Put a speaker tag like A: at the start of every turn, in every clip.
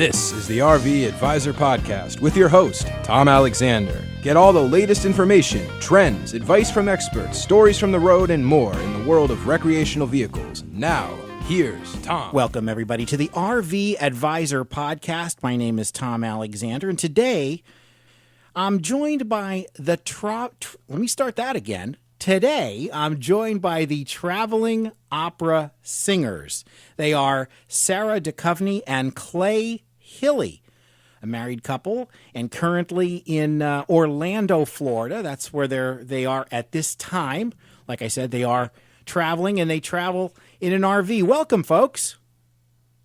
A: This is the RV Advisor Podcast with your host, Tom Alexander. Get all the latest information, trends, advice from experts, stories from the road, and more in the world of recreational vehicles. Now, here's Tom.
B: Welcome, everybody, to the RV Advisor Podcast. My name is Tom Alexander, and today I'm joined by the let me start that again. Today, I'm joined by the traveling opera singers. They are Sara Duchovany and Clay Hilley, a married couple, and currently in Orlando, Florida. That's where they are at this time. Like I said, they are traveling, and they travel in an RV. Welcome, folks.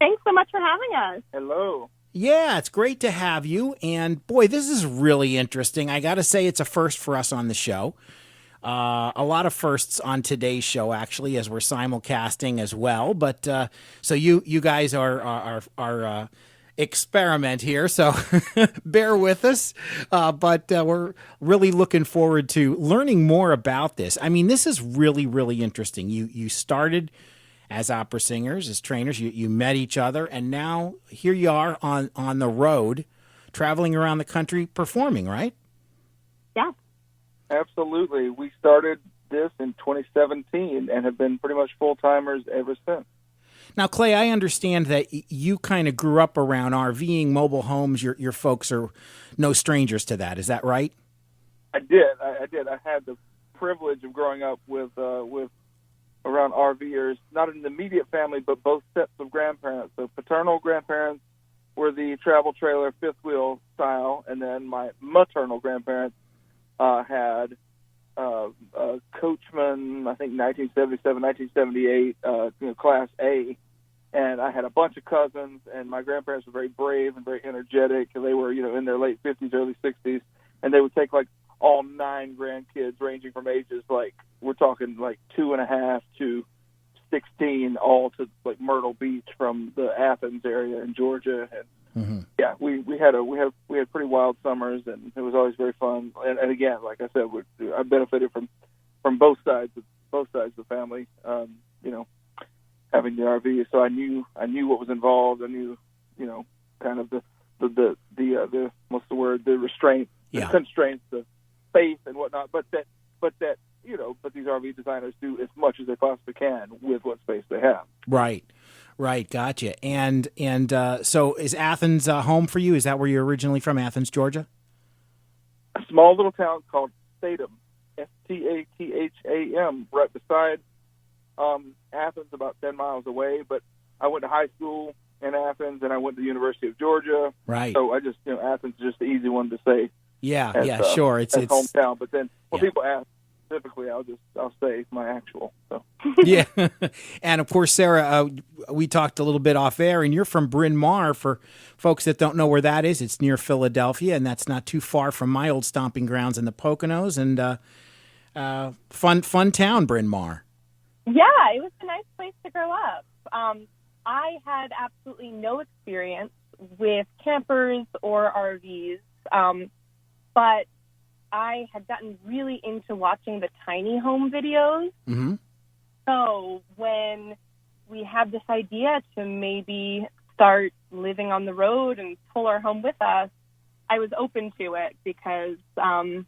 C: Thanks so much for having us.
D: Hello.
B: Yeah, it's great to have you. And boy, this is really interesting. I got to say, it's a first for us on the show. A lot of firsts on today's show, actually, as we're simulcasting as well. But so you guys are experiment here, so bear with us. But we're really looking forward to learning more about this. I mean, this is really, really interesting. You started as opera singers, as trainers. You met each other, and now here you are on the road, traveling around the country performing, right?
C: Yeah.
D: Absolutely. We started this in 2017 and have been pretty much full-timers ever since.
B: Now, Clay, I understand that you kind of grew up around RVing, mobile homes. Your folks are no strangers to that. Is that right?
D: I did. I had the privilege of growing up with around RVers, not in the immediate family, but both sets of grandparents. So paternal grandparents were the travel trailer fifth wheel style, and then my maternal grandparents had Coachman, I think 1977, 1978, Class A, and I had a bunch of cousins, and my grandparents were very brave and very energetic, and they were, in their late 50s, early 60s, and they would take, all 9 grandkids, ranging from ages, we're talking, 2.5 to 16, all to, Myrtle Beach from the Athens area in Georgia, and yeah, we had pretty wild summers, and it was always very fun. And again, like I said, I benefited from both sides of the family. Having the RV, so I knew what was involved. I knew, kind of the what's the word? The restraint, the constraints, the space and whatnot. But these RV designers do as much as they possibly can with what space they have.
B: Right, gotcha. And so is Athens home for you? Is that where you're originally from, Athens, Georgia?
D: A small little town called Statham, Statham, right beside Athens, about 10 miles away. But I went to high school in Athens, and I went to the University of Georgia.
B: Right.
D: So I just, Athens is just the easy one to say.
B: Yeah, sure. It's
D: hometown. But then when people ask, typically, I'll say my actual. So.
B: Yeah, and of course, Sarah, we talked a little bit off air, and you're from Bryn Mawr. For folks that don't know where that is, it's near Philadelphia, and that's not too far from my old stomping grounds in the Poconos. And fun town, Bryn Mawr.
C: Yeah, it was a nice place to grow up. I had absolutely no experience with campers or RVs, but I had gotten really into watching the tiny home videos.
B: Mm-hmm.
C: So when we had this idea to maybe start living on the road and pull our home with us, I was open to it because I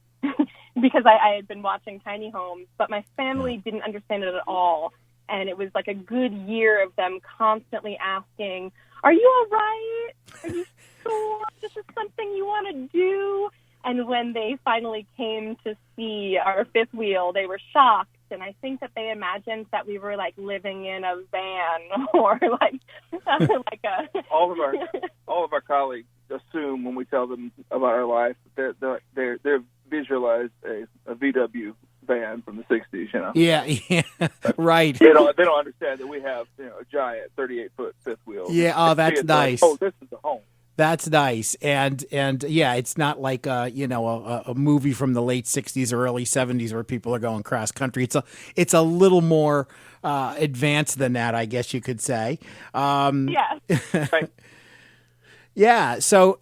C: had been watching tiny homes, but my family didn't understand it at all. And it was a good year of them constantly asking, "Are you all right? Are you sure this is something you want to do?" And when they finally came to see our fifth wheel, they were shocked. And I think that they imagined that we were living in a van or a.
D: All of our colleagues assume when we tell them about our life that they're visualized a VW van from the 60s.
B: Yeah, right.
D: They don't understand that we have a giant 38-foot fifth wheel.
B: Yeah, oh, that's nice.
D: This is the home.
B: That's nice, and yeah, it's not like a movie from the late '60s or early '70s where people are going cross country. It's a little more advanced than that, I guess you could say.
C: Yeah.
D: Right.
B: Yeah. So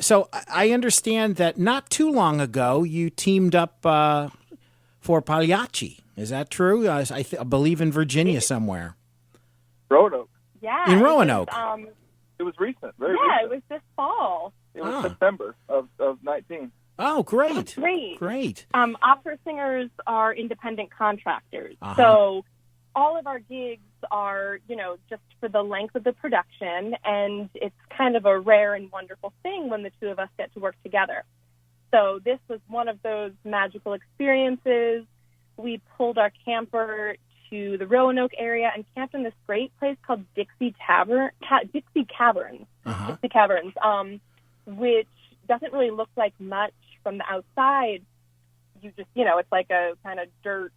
B: I understand that not too long ago you teamed up for Pagliacci. Is that true? I believe in Virginia somewhere.
D: Roanoke.
C: Yeah.
B: In Roanoke.
D: It was recent. Very
C: Yeah,
D: recent.
C: it was this fall.
D: It was September of 19.
B: Oh, great.
C: Great. Opera singers are independent contractors.
B: Uh-huh.
C: So all of our gigs are, just for the length of the production, and it's kind of a rare and wonderful thing when the two of us get to work together. So this was one of those magical experiences. We pulled our camper to the Roanoke area and camped in this great place called Dixie Caverns, which doesn't really look like much from the outside. You just, it's like a kind of dirt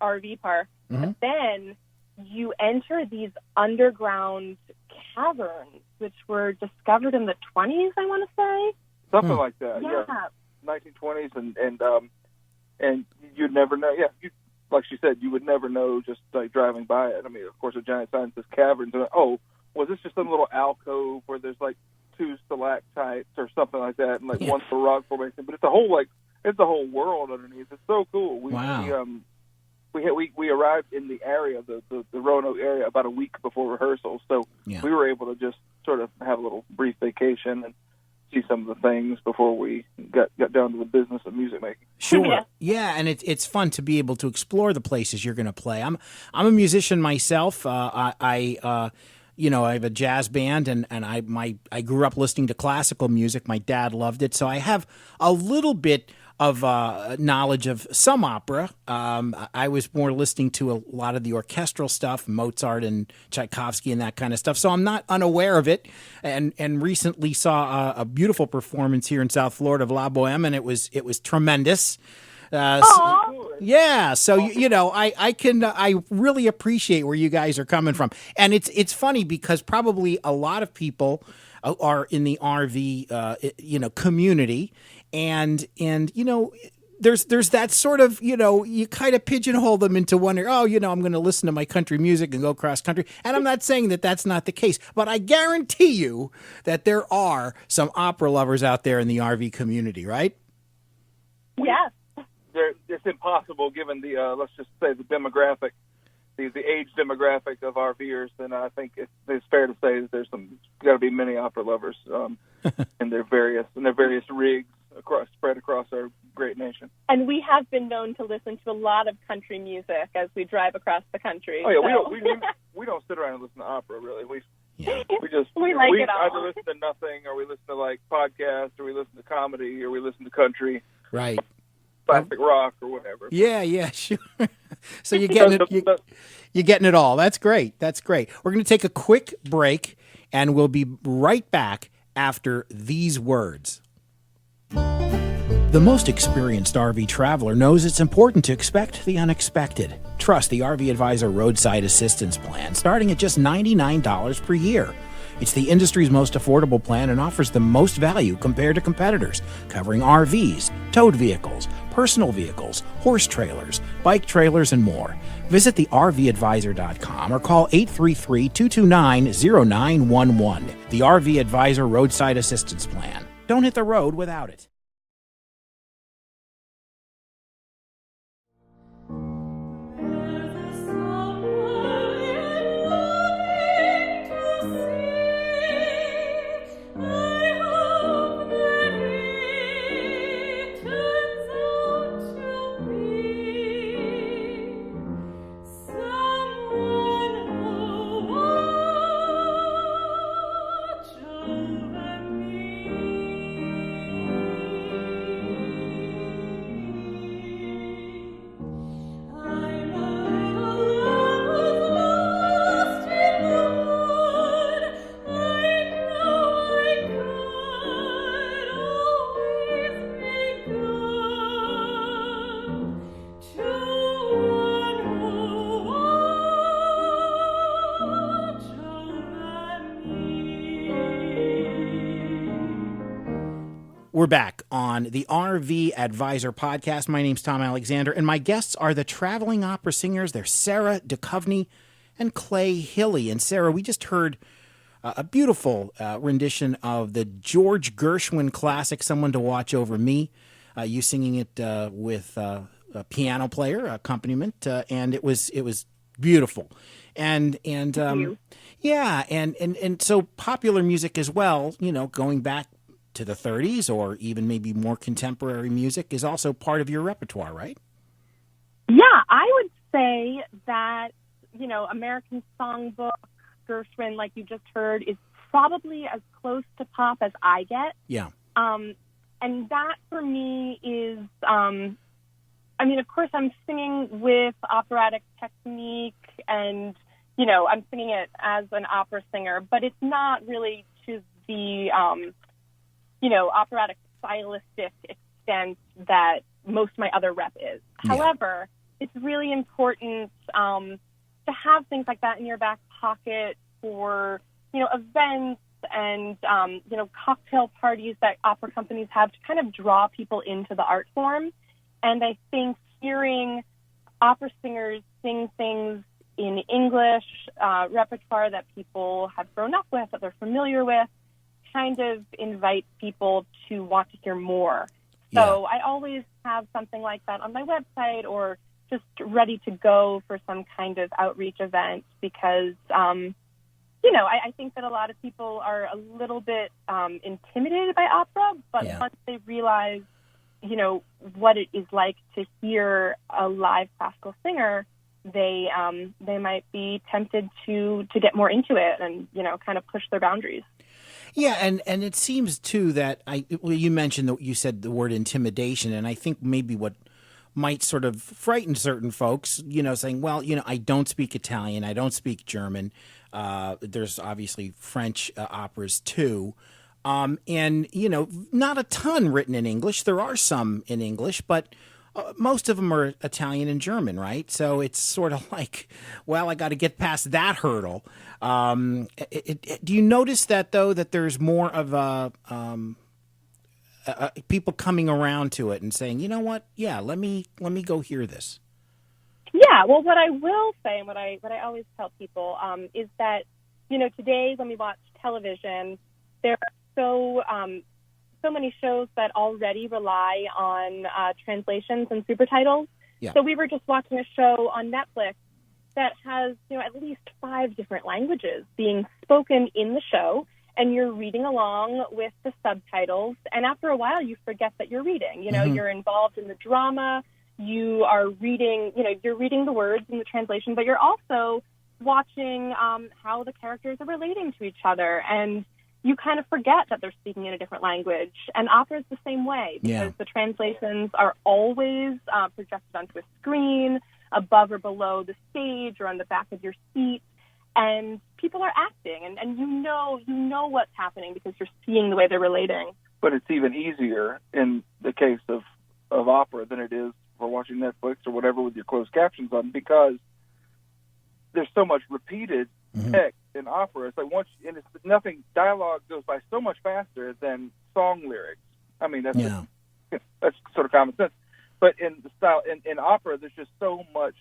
C: RV park.
B: Mm-hmm.
C: But then you enter these underground caverns, which were discovered in the 20s, I want to say.
D: Something like that,
C: yeah.
D: 1920s, and you'd never know. Yeah, like she said, you would never know just like driving by it. I mean, of course, a giant sign says caverns, and was this just some little alcove where there's like 2 stalactites or something like that, and like one for rock formation? But it's a whole world underneath. It's so cool.
B: Wow.
D: We arrived in the area, the Roanoke area, about a week before rehearsal, so we were able to just sort of have a little brief vacation and see some of the things before we got down to the business of music making.
B: Sure. Yeah, and it's fun to be able to explore the places you're going to play. I'm a musician myself. I have a jazz band, and I grew up listening to classical music. My dad loved it, so I have a little bit of knowledge of some opera. I was more listening to a lot of the orchestral stuff, Mozart and Tchaikovsky and that kind of stuff. So I'm not unaware of it. And recently saw a beautiful performance here in South Florida of La Boheme, and it was tremendous. Yeah, so I really appreciate where you guys are coming from, and it's funny because probably a lot of people are in the RV community, and there's that sort of you kind of pigeonhole them into wondering, I'm going to listen to my country music and go cross country, and I'm not saying that that's not the case, but I guarantee you that there are some opera lovers out there in the RV community, right?
C: Yes.
D: It's impossible given the let's just say the demographic, the age demographic of RVers. Then I think it's fair to say that there's got to be many opera lovers in their various rigs spread across our great nation.
C: And we have been known to listen to a lot of country music as we drive across the country.
D: Oh yeah,
C: so.
D: we don't sit around and listen to opera really. We
C: like
D: we
C: it all.
D: either listen to nothing, or we listen to like podcasts, or we listen to comedy, or we listen to country.
B: Right.
D: Classic rock or whatever.
B: Yeah, sure. So you're getting you're getting it all. That's great. We're going to take a quick break, and we'll be right back after these words. The most experienced RV traveler knows it's important to expect the unexpected. Trust the RV Advisor Roadside Assistance Plan, starting at just $99 per year. It's the industry's most affordable plan and offers the most value compared to competitors, covering RVs, towed vehicles, personal vehicles, horse trailers, bike trailers, and more. Visit the RVadvisor.com or call 833-229-0911. The RV Advisor Roadside Assistance Plan. Don't hit the road without it. We're back on the RV Advisor podcast. My name's Tom Alexander, and my guests are the traveling opera singers. They're Sara Duchovany and Clay Hilley. And Sara, we just heard a beautiful rendition of the George Gershwin classic, Someone to Watch Over Me. You singing it with a piano player accompaniment, and it was beautiful. And Yeah, and so popular music as well, going back to the 30s or even maybe more contemporary music is also part of your repertoire, right?
C: Yeah, I would say that, American Songbook, Gershwin, like you just heard, is probably as close to pop as I get.
B: Yeah.
C: And that for me is, of course I'm singing with operatic technique and, I'm singing it as an opera singer, but it's not really to the, operatic stylistic extent that most of my other rep is.
B: Yeah.
C: However, it's really important to have things like that in your back pocket for, events and, cocktail parties that opera companies have to kind of draw people into the art form. And I think hearing opera singers sing things in English repertoire that people have grown up with, that they're familiar with, kind of invites people to want to hear more. So I always have something like that on my website or just ready to go for some kind of outreach event because, I think that a lot of people are a little bit intimidated by opera, but once they realize, what it is like to hear a live classical singer, they might be tempted to get more into it and, kind of push their boundaries.
B: Yeah, and it seems too that you mentioned that you said the word intimidation, and I think maybe what might sort of frighten certain folks, saying, well, I don't speak Italian, I don't speak German. There's obviously French operas too, and not a ton written in English. There are some in English, but most of them are Italian and German, right? So it's sort of like, well, I got to get past that hurdle. Do you notice that, though, that there's more of people coming around to it and saying, you know what? Yeah, let me go hear this.
C: Yeah, well, what I will say and what I always tell people is that, today when we watch television, there are so many shows that already rely on translations and supertitles.
B: Yeah.
C: So we were just watching a show on Netflix that has, at least 5 different languages being spoken in the show, and you're reading along with the subtitles. And after a while, you forget that you're reading. You're involved in the drama. You are reading, you're reading the words in the translation, but you're also watching how the characters are relating to each other. And you kind of forget that they're speaking in a different language. And opera is the same way because the translations are always projected onto a screen above or below the stage or on the back of your seat. And people are acting, and you know what's happening because you're seeing the way they're relating.
D: But it's even easier in the case of opera than it is for watching Netflix or whatever with your closed captions on, because there's so much repeated text in opera. It's like nothing. Dialogue goes by so much faster than song lyrics. I mean, that's sort of common sense. But in the style in opera, there's just so much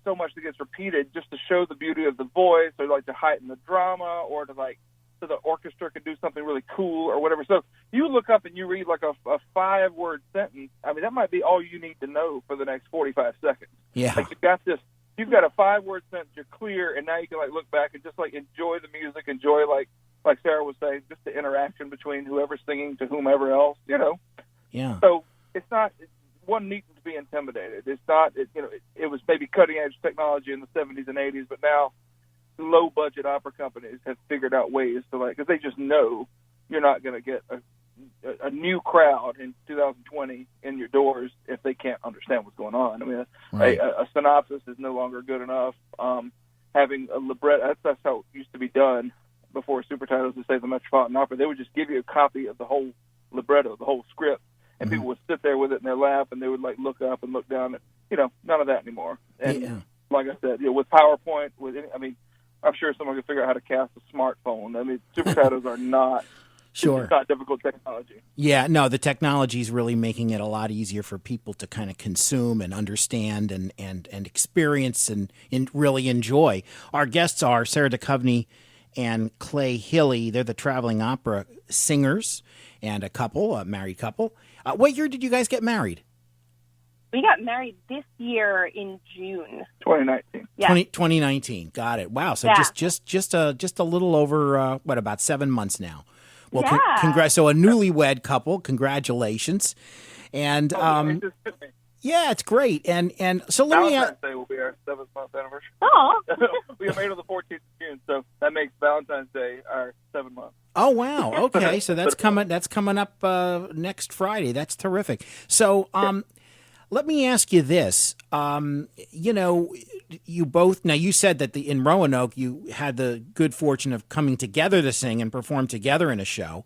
D: that gets repeated just to show the beauty of the voice, or like to heighten the drama, or to like so the orchestra can do something really cool or whatever. So you look up and you read like a 5-word sentence. I mean, that might be all you need to know for the next 45 seconds.
B: Yeah.
D: Like you've got a 5-word sentence, you're clear, and now you can like look back and just like enjoy the music, enjoy like Sarah was saying, just the interaction between whoever's singing to whomever else,
B: Yeah.
D: So it's not one needn't to be intimidated. It's not, it was maybe cutting edge technology in the 70s and 80s, but now low budget opera companies have figured out ways to because they just know you're not going to get a new crowd in 2020 in your doors if they can't understand what's going on. I mean, a synopsis is no longer good enough. Having a libretto, that's how it used to be done before supertitles to say the Metropolitan Opera. They would just give you a copy of the whole libretto, the whole script, and people would sit there with it in their lap, and they would like look up and look down. None of that anymore. And like I said, with PowerPoint, I'm sure someone can figure out how to cast a smartphone. I mean, supertitles are not.
B: Sure.
D: It's not difficult technology.
B: Yeah, no, the technology is really making it a lot easier for people to kind of consume and understand and experience and really enjoy. Our guests are Sara Duchovany and Clay Hilley. They're the traveling opera singers and a married couple. What year did you guys get married?
C: We got married this year in June.
D: 2019.
C: Yeah.
B: 2019. Got it. Wow. So
C: Yeah.
B: just a little over about 7 months now. Well,
C: Yeah.
B: congrats. So a newlywed couple. Congratulations. And yeah, it's great. And so let me
D: Valentine's Day will be our 7th-month anniversary.
C: Oh.
D: We got married on the 14th of June, so that makes Valentine's Day our 7th month.
B: Oh wow. Okay, so that's coming up next Friday. That's terrific. So let me ask you this. You both, now you said that in Roanoke you had the good fortune of coming together to sing and perform together in a show.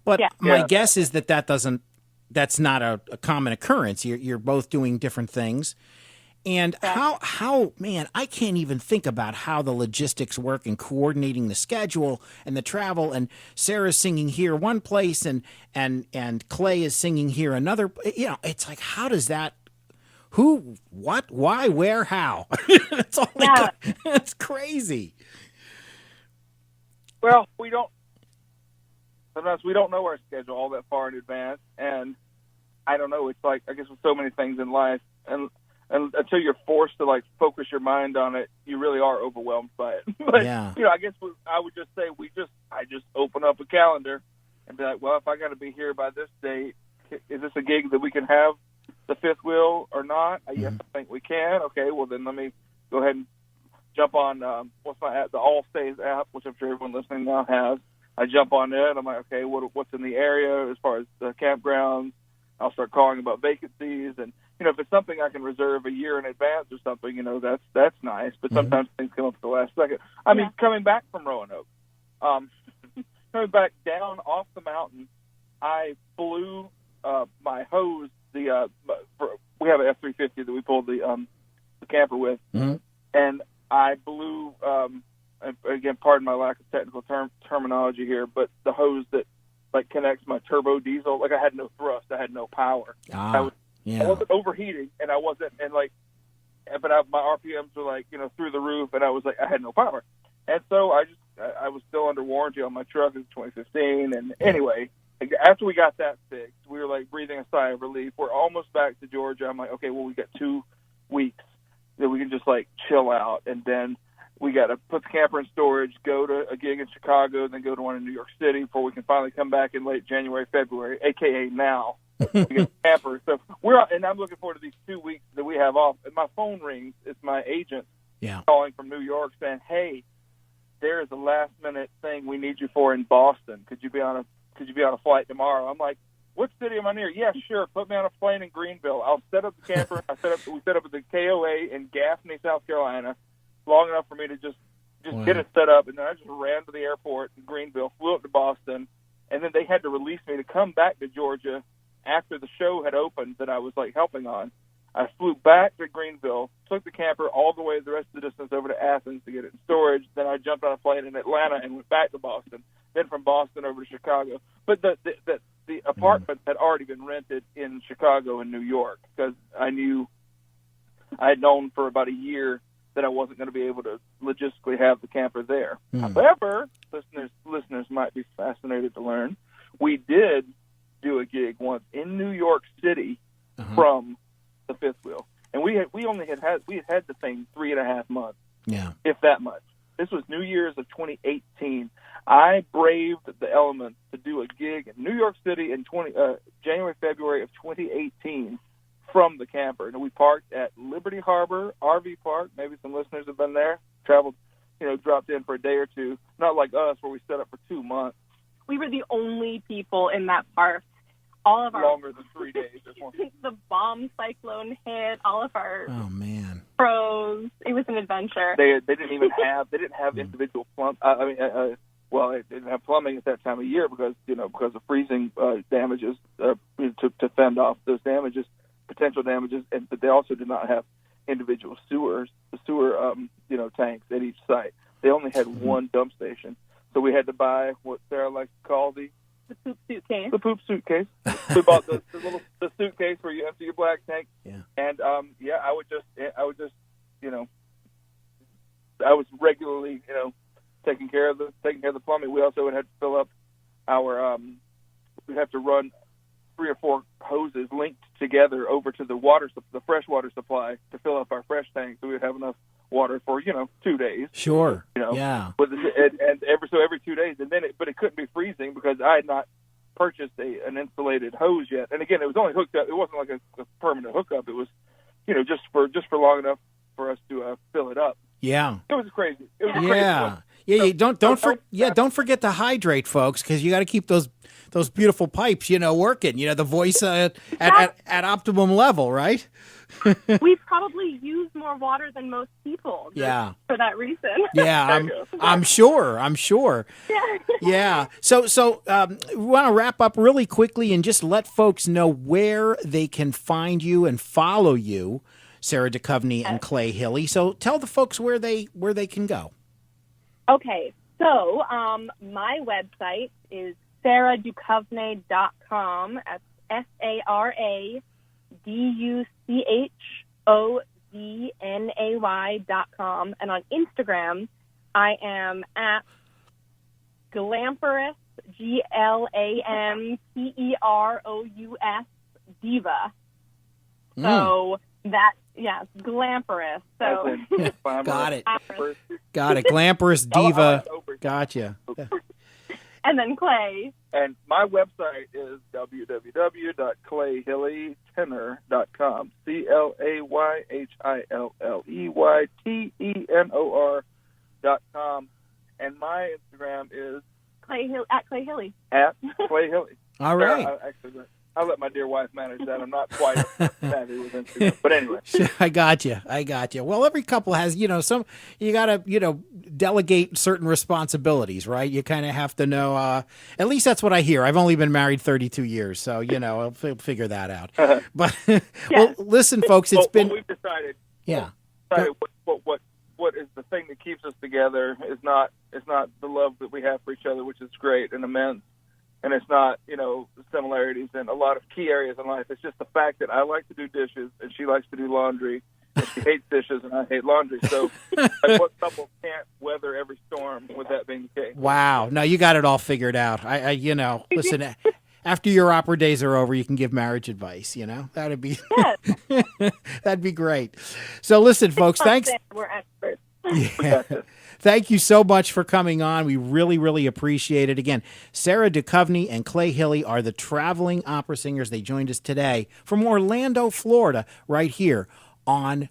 B: But my guess is that's not a common occurrence. You're both doing different things. And how man, I can't even think about how the logistics work and coordinating the schedule and the travel. And Sarah's singing here one place, and Clay is singing here another. It's like, how does that? Who? What? Why? Where? How? It's all it's crazy.
D: Well, sometimes we don't know our schedule all that far in advance, and I don't know. It's like, I guess with so many things in life, and until you're forced to focus your mind on it, you really are overwhelmed by it. But I guess I would just say I just open up a calendar and be like, well, if I got to be here by this date, is this a gig that we can have the fifth wheel or not? Yes, I think we can. Okay, well then let me go ahead and jump on what's my app, the All Stays app, which I'm sure everyone listening now has. I jump on it. I'm like, okay, what's in the area as far as the campgrounds? I'll start calling about vacancies, and if it's something I can reserve a year in advance or something, that's nice. But sometimes things come up at the last second. I mean, coming back from Roanoke, coming back down off the mountain, I blew my hose. We have an F-350 that we pulled the camper with, and I blew. Again, pardon my lack of technical terminology here, but the hose that connects my turbo diesel, I had no thrust, I had no power. I wasn't overheating, and I wasn't, but my RPMs were through the roof, and I was I had no power, and so I was still under warranty on my truck in 2015, and anyway, after we got that fixed, we were breathing a sigh of relief. We're almost back to Georgia. I'm like, okay, well, we got 2 weeks that we can just chill out, and then we got to put the camper in storage, go to a gig in Chicago, and then go to one in New York City before we can finally come back in late January, February, a.k.a. now, to get the camper. So and I'm looking forward to these 2 weeks that we have off. And my phone rings. It's my agent calling from New York saying, hey, there is a last-minute thing we need you for in Boston. Could you be on a flight tomorrow? I'm like, what city am I near? Yeah, sure. Put me on a plane in Greenville. I'll set up the camper. We set up at the KOA in Gaffney, South Carolina, long enough for me to just get it set up, and then I just ran to the airport in Greenville, flew up to Boston, and then they had to release me to come back to Georgia after the show had opened that I was helping on. I flew back to Greenville, took the camper all the way the rest of the distance over to Athens to get it in storage. Then I jumped on a plane in Atlanta and went back to Boston. Then from Boston over to Chicago. But the apartment had already been rented in Chicago and New York because I had known for about a year that I wasn't going to be able to logistically have the camper there. However, listeners might be fascinated to learn, we did do a gig once in New York City from the fifth wheel, and we had had the thing 3.5 months, if that much. This was New Year's of 2018. I braved the elements to do a gig in New York City in January, February of 2018. From the camper, and we parked at Liberty Harbor RV Park. Maybe some listeners have been there, traveled, dropped in for a day or two. Not like us, where we set up for 2 months.
C: We were the only people in that park. All of our
D: longer than 3 days.
C: The bomb cyclone hit. All of our
B: pros.
C: It was an adventure.
D: They didn't have individual plumb. They didn't have plumbing at that time of year because of freezing damages to fend off those potential damages, but they also did not have individual sewer tanks at each site. They only had one dump station, so we had to buy what Sarah likes to call the
C: poop suitcase.
D: The poop suitcase. We bought the suitcase where you empty your black tank.
B: Yeah.
D: And I was regularly taking care of the plumbing. We also would have to fill up our we'd have to run 3 or 4 hoses linked together over to the fresh water supply to fill up our fresh tank, so we would have enough water for 2 days.
B: Sure. Yeah.
D: And every 2 days, but it couldn't be freezing because I had not purchased an insulated hose yet. And again, it was only hooked up. It wasn't like a permanent hookup. It was just for long enough for us to fill it up.
B: Yeah.
D: It was crazy. It was
B: Yeah. Yeah, don't forget to hydrate, folks, because you got to keep those beautiful pipes, working. The voice at optimum level, right?
C: We probably use more water than most people.
B: Yeah.
C: For that reason.
B: Yeah, I'm sure. Yeah. So we want to wrap up really quickly and just let folks know where they can find you and follow you, Sara Duchovany and Clay Hilley. So tell the folks where they can go.
C: Okay, so my website is saraduchovany.com. That's SaraDuchovany.com. And on Instagram, I am at Glamperous, GLAMPEROUS Diva. So that, Glamperous. So
B: got it. Glamperous Diva. Gotcha.
C: And then Clay.
D: And my website is www.clayhilleytenor.com. ClayHilleytenor.com. And my Instagram is
C: Clay Hilley.
D: At Clay Hilley.
B: All right.
D: I'll let my dear wife manage that. I'm not quite savvy with Instagram. But anyway.
B: I got you. Well, every couple has, you got to, delegate certain responsibilities, right? You kind of have to know, at least that's what I hear. I've only been married 32 years, so, I'll figure that out. But, well, listen, folks, it's been.
D: What we've decided.
B: Yeah.
D: What is the thing that keeps us together is not the love that we have for each other, which is great and immense. And it's not, similarities in a lot of key areas in life. It's just the fact that I like to do dishes and she likes to do laundry, and she hates dishes and I hate laundry. So what couple can't weather every storm with that being the case?
B: Wow. No, you got it all figured out. Listen, after your opera days are over, you can give marriage advice, That'd be that'd be great. So listen, folks, thanks.
C: We're experts.
B: Yeah. Thank you so much for coming on. We really, really appreciate it. Again, Sara Duchovany and Clay Hilley are the traveling opera singers. They joined us today from Orlando, Florida, right here on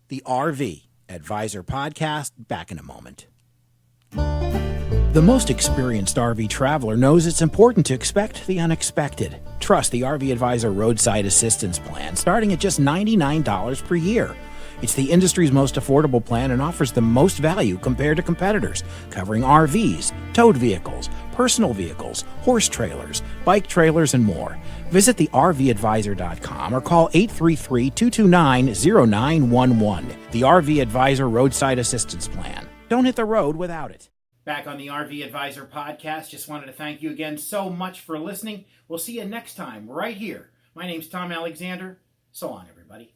B: the RV Advisor Podcast. Back in a moment. The most experienced RV traveler knows it's important to expect the unexpected. Trust the RV Advisor Roadside Assistance Plan, starting at just $99 per year. It's the industry's most affordable plan and offers the most value compared to competitors, covering RVs, towed vehicles, personal vehicles, horse trailers, bike trailers, and more. Visit the RVadvisor.com or call 833-229-0911. The RV Advisor Roadside Assistance Plan. Don't hit the road without it. Back on the RV Advisor Podcast, just wanted to thank you again so much for listening. We'll see you next time right here. My name's Tom Alexander. So long, everybody.